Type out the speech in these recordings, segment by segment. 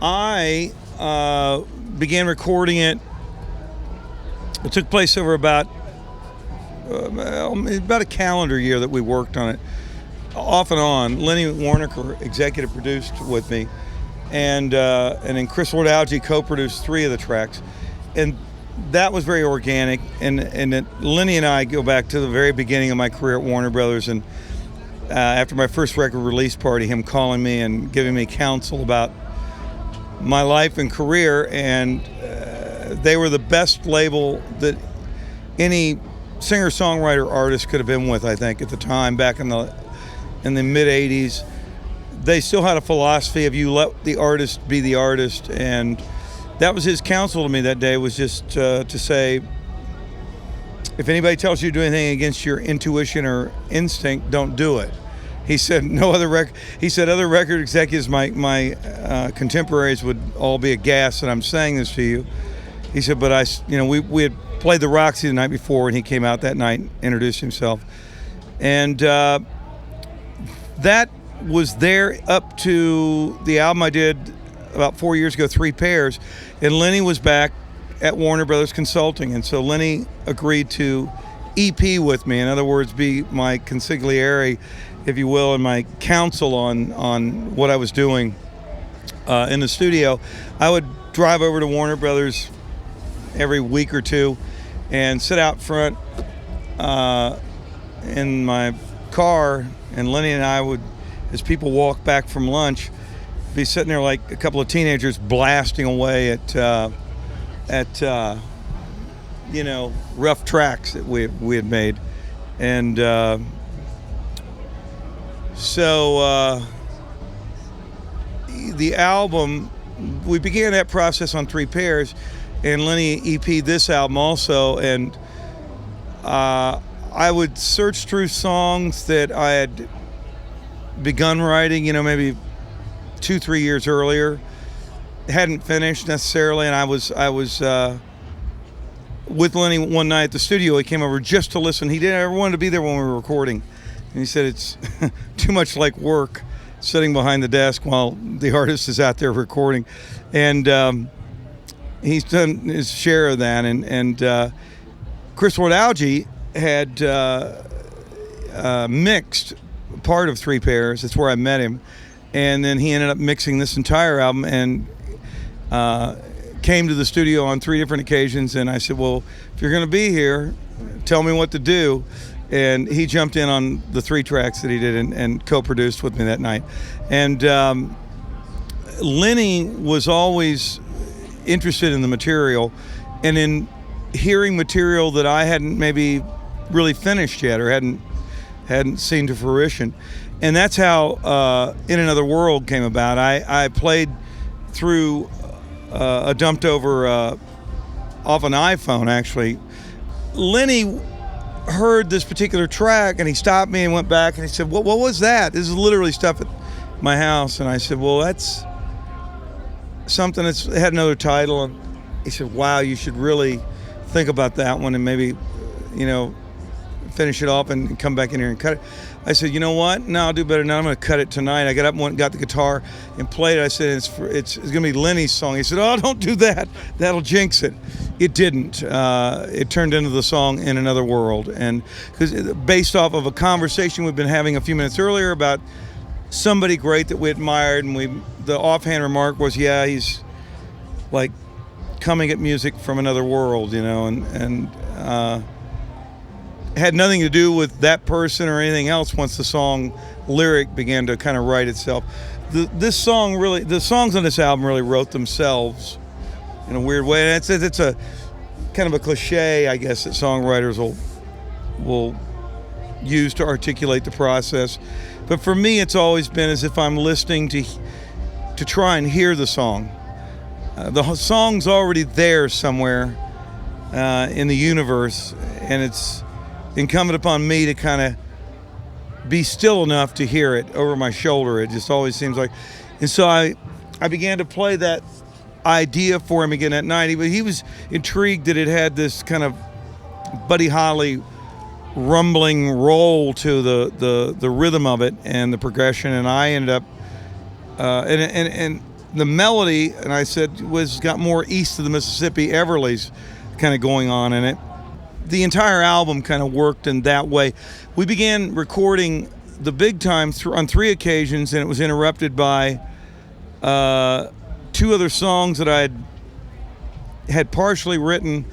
I began recording it. It took place over about a calendar year that we worked on it, off and on. Lenny Warnaker executive produced with me, and then Chris Lord-Alge co-produced 3 of the tracks, and that was very organic. And Lenny and I go back to the very beginning of my career at Warner Brothers, and after my first record release party, him calling me and giving me counsel about my life and career, and they were the best label that any singer-songwriter artist could have been with, I think, at the time, back in the mid-'80s. They still had a philosophy of you let the artist be the artist, and that was his counsel to me that day, was just to say, if anybody tells you to do anything against your intuition or instinct, don't do it. He said other record executives, my contemporaries, would all be aghast that I'm saying this to you. He said, but we had played the Roxy the night before, and he came out that night and introduced himself. And that was there up to the album I did about 4 years ago, 3 Pairs, and Lenny was back at Warner Brothers Consulting, and so Lenny agreed to EP with me. In other words, be my consigliere, if you will, and my counsel on what I was doing in the studio. I would drive over to Warner Brothers every week or two and sit out front in my car, and Lenny and I would, as people walk back from lunch, be sitting there like a couple of teenagers blasting away at rough tracks that we had made. And so the album, we began that process on 3 Pairs, and Lenny EP'd this album also, and I would search through songs that I had begun writing, maybe 2-3 years earlier, hadn't finished necessarily, and I was with Lenny one night at the studio. He came over just to listen. He didn't ever want to be there when we were recording, and he said it's too much like work sitting behind the desk while the artist is out there recording. And he's done his share of that. And Chris Lord-Alge had mixed part of 3 Pairs. That's where I met him. And then he ended up mixing this entire album, and came to the studio on 3 different occasions. And I said, well, if you're going to be here, tell me what to do. And he jumped in on the 3 tracks that he did and co-produced with me that night. And Lenny was always interested in the material and in hearing material that I hadn't maybe really finished yet or hadn't seen to fruition. And that's how In Another World came about. I played through a dumped over off an iPhone, actually. Lenny heard this particular track, and he stopped me and went back, and he said, what was that? This is literally stuff at my house. And I said, well, that's something that had another title. And he said, wow, you should really think about that one and maybe, finish it off and come back in here and cut it. I said, you know what? No, I'll do better now. I'm going to cut it tonight. I got up and went and got the guitar and played it. I said, it's going to be Lenny's song. He said, oh, don't do that. That'll jinx it. It didn't. It turned into the song In Another World. And because based off of a conversation we've been having a few minutes earlier about somebody great that we admired, and the offhand remark was, yeah, he's like coming at music from another world, and had nothing to do with that person or anything else once the song lyric began to kind of write itself. The songs on this album really wrote themselves in a weird way. And it's a kind of a cliche, I guess, that songwriters will use to articulate the process. But for me, it's always been as if I'm listening to try and hear the song. The song's already there somewhere in the universe, and it's incumbent upon me to kind of be still enough to hear it over my shoulder. It just always seems like. And so I began to play that idea for him again at night. He was intrigued that it had this kind of Buddy Holly rumbling roll to the rhythm of it and the progression, and I ended up and the melody, and I said, was got more east of the Mississippi Everleys kind of going on in it. The entire album kind of worked in that way. We began recording the big time on 3 occasions, and it was interrupted by 2 other songs that I had partially written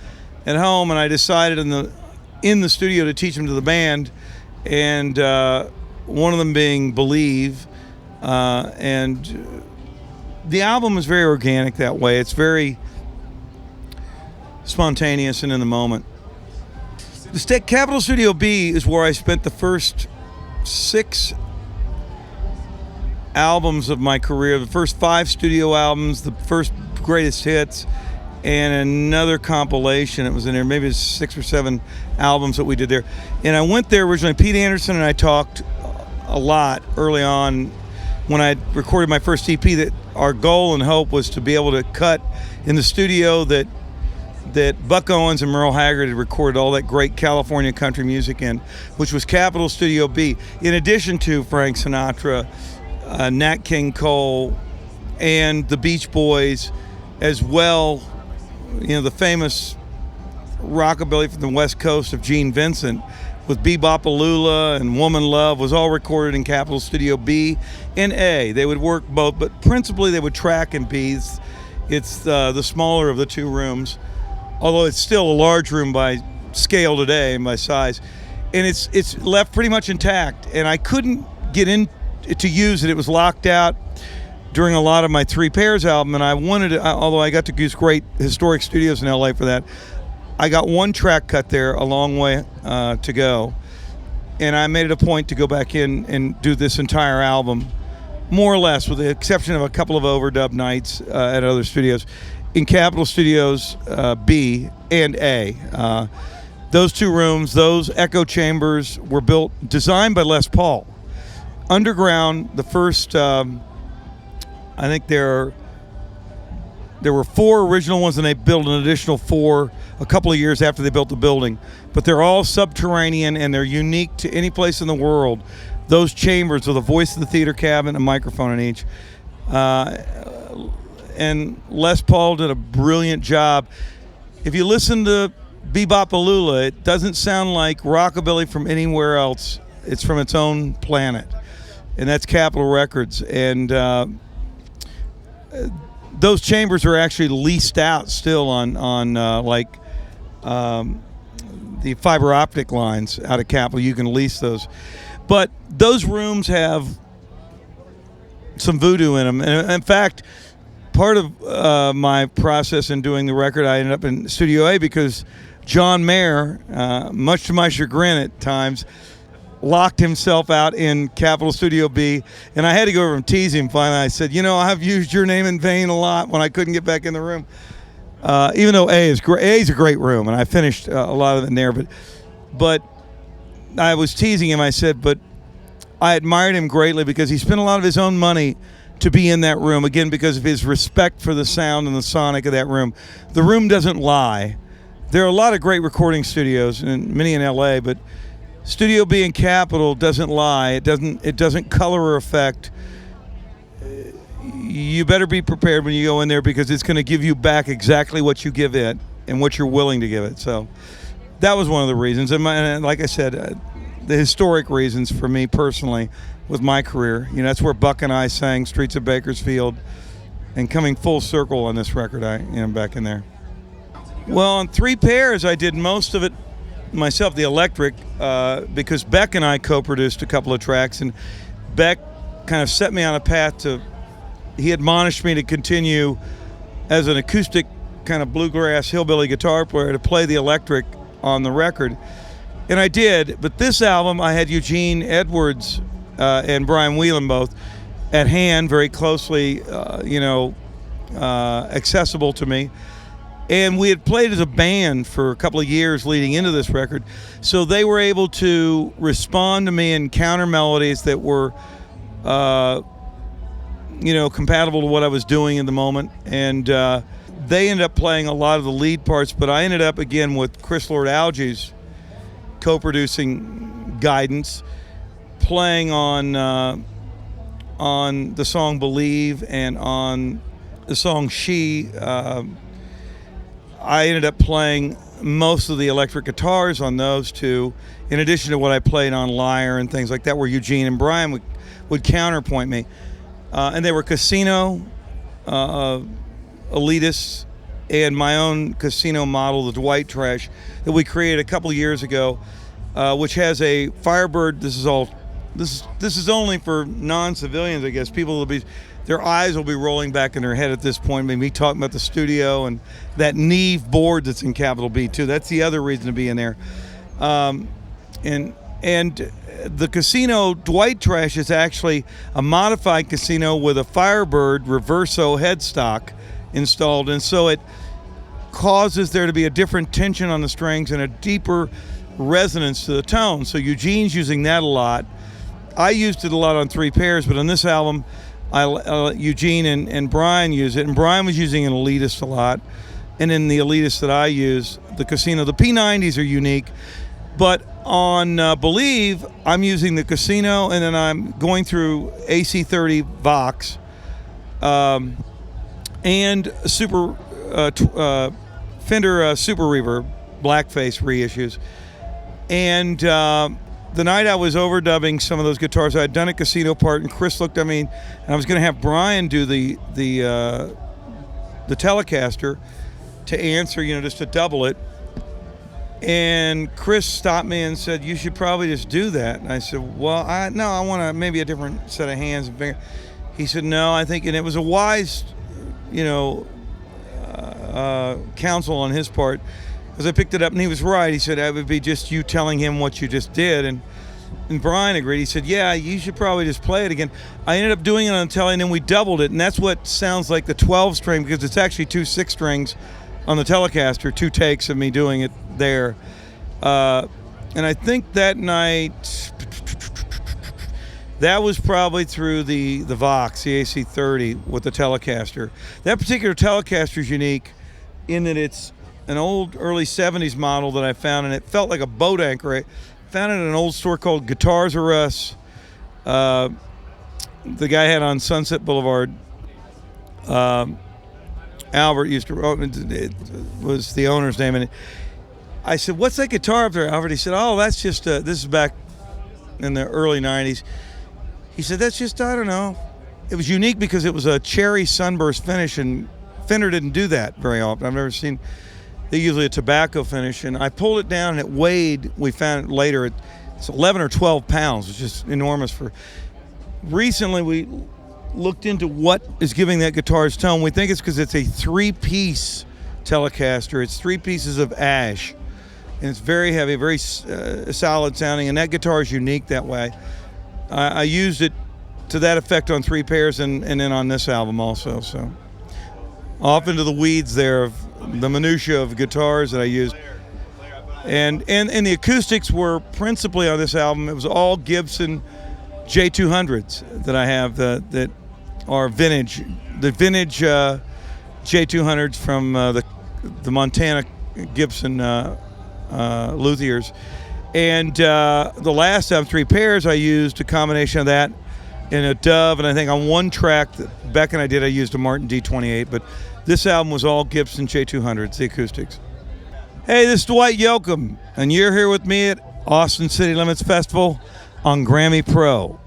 at home, and I decided in the studio to teach them to the band, and one of them being Believe, and the album is very organic that way. It's very spontaneous and in the moment. The Capitol Studio B is where I spent the first 6 albums of my career, the first 5 studio albums, the first greatest hits, and another compilation. It was in there, maybe it was 6 or 7 albums that we did there. And I went there originally. Pete Anderson and I talked a lot early on when I recorded my first EP, that our goal and hope was to be able to cut in the studio that Buck Owens and Merle Haggard had recorded all that great California country music in, which was Capitol Studio B, in addition to Frank Sinatra, Nat King Cole, and the Beach Boys, as well. You know, the famous rockabilly from the West Coast of Gene Vincent with Bebop-A-Lula and Woman Love was all recorded in Capitol Studio B and A. They would work both, but principally they would track in B. It's the smaller of the 2 rooms, although it's still a large room by scale today and by size. And it's left pretty much intact, and I couldn't get in to use it. It was locked out during a lot of my 3 Pairs album, and I wanted to, although I got to use great historic studios in LA for that, I got 1 track cut there, a long way to go, and I made it a point to go back in and do this entire album, more or less, with the exception of a couple of overdub nights at other studios, in Capitol Studios B and A. Those 2 rooms, those echo chambers were designed by Les Paul. Underground, the first, I think there were 4 original ones, and they built an additional 4 a couple of years after they built the building. But they're all subterranean, and they're unique to any place in the world. Those chambers with a voice of the theater cabinet, a microphone in each. And Les Paul did a brilliant job. If you listen to Bebop-A-Lula, it doesn't sound like rockabilly from anywhere else. It's from its own planet, and that's Capitol Records. And those chambers are actually leased out still on the fiber optic lines out of Capitol. You can lease those, but those rooms have some voodoo in them. And in fact, part of my process in doing the record, I ended up in Studio A because John Mayer, much to my chagrin at times, locked himself out in Capitol Studio B, and I had to go over and tease him. Finally, I said, I've used your name in vain a lot when I couldn't get back in the room. Even though A is great, A is a great room, and I finished a lot of it in there. But I was teasing him. I said, but I admired him greatly because he spent a lot of his own money to be in that room, again, because of his respect for the sound and the sonic of that room. The room doesn't lie. There are a lot of great recording studios, and many in LA, but Studio B in Capitol doesn't lie. It doesn't color or affect. You better be prepared when you go in there, because it's going to give you back exactly what you give it and what you're willing to give it. So that was one of the reasons. And like I said, the historic reasons for me personally with my career. That's where Buck and I sang Streets of Bakersfield, and coming full circle on this record, I'm back in there. Well, on 3 Pairs, I did most of it myself, the electric, because Beck and I co-produced a couple of tracks, and Beck kind of set me on a path he admonished me to continue as an acoustic kind of bluegrass hillbilly guitar player to play the electric on the record, and I did. But this album, I had Eugene Edwards and Brian Whelan both at hand, very closely, accessible to me. And we had played as a band for a couple of years leading into this record, so they were able to respond to me in counter melodies that were, compatible to what I was doing in the moment. And they ended up playing a lot of the lead parts, but I ended up again with Chris Lord-Alge's co-producing guidance, playing on the song "Believe" and on the song She, I ended up playing most of the electric guitars on those two, in addition to what I played on lyre and things like that, where Eugene and Brian would counterpoint me. And they were Casino elitists and my own Casino model, the Dwight Trash, that we created a couple years ago, which has a Firebird. This is only for non-civilians, I guess. People will be, their eyes will be rolling back in their head at this point. Maybe talking about the studio and that Neve board that's in capital B too. That's the other reason to be in there. And the Casino Dwight Trash is actually a modified Casino with a Firebird Reverso headstock installed, and so it causes there to be a different tension on the strings and a deeper resonance to the tone. So Eugene's using that a lot. I used it a lot on Three Pairs, but on this album, Eugene and Brian use it, and Brian was using an Elitist a lot, and in the Elitist that I use, the Casino, the P90s are unique, but on Believe, I'm using the Casino, and then I'm going through AC30 Vox, and Super Fender Super Reverb Blackface reissues, and the night I was overdubbing some of those guitars, I had done a Casino part, and Chris looked at me, and I was going to have Brian do the Telecaster to answer, just to double it. And Chris stopped me and said, "You should probably just do that." And I said, "Well, I want maybe a different set of hands and fingers." He said, "No, I think," and it was a wise, counsel on his part. Because I picked it up and he was right. He said, "It would be just you telling him what you just did." And Brian agreed. He said, "Yeah, you should probably just play it again." I ended up doing it on Tele, and then we doubled it. And that's what sounds like the 12 string, because it's actually 2 6 strings on the Telecaster, 2 takes of me doing it there. And I think that night, that was probably through the Vox, the AC30 with the Telecaster. That particular Telecaster is unique in that it's an old early 70s model that I found, and it felt like a boat anchor. I found it at an old store called Guitars R Us. The guy had on Sunset Boulevard. Albert used to, it was the owner's name, and I said, "What's that guitar up there, Albert?" He said, "Oh, that's just this is back in the early 90s. He said, "That's just, I don't know." It was unique because it was a cherry sunburst finish, and Fender didn't do that very often. I've never seen. They usually a tobacco finish, and I pulled it down, and it weighed, we found it later, it's 11 or 12 pounds, which is enormous for. Recently, we looked into what is giving that guitar's tone. We think it's because it's a 3-piece Telecaster. It's 3 pieces of ash, and it's very heavy, very solid sounding, and that guitar is unique that way. I used it to that effect on Three Pairs and then on this album also, so. Off into the weeds there of the minutia of guitars that I used. And the acoustics were principally on this album, it was all Gibson J200s that I have that are vintage. The vintage J200s from the Montana Gibson luthiers. And the last album, Three Pairs, I used a combination of that and a Dove, and I think on one track that Beck and I did, I used a Martin D28, but this album was all Gibson J200s, the acoustics. Hey, this is Dwight Yoakam, and you're here with me at Austin City Limits Festival on GRAMMY Pro.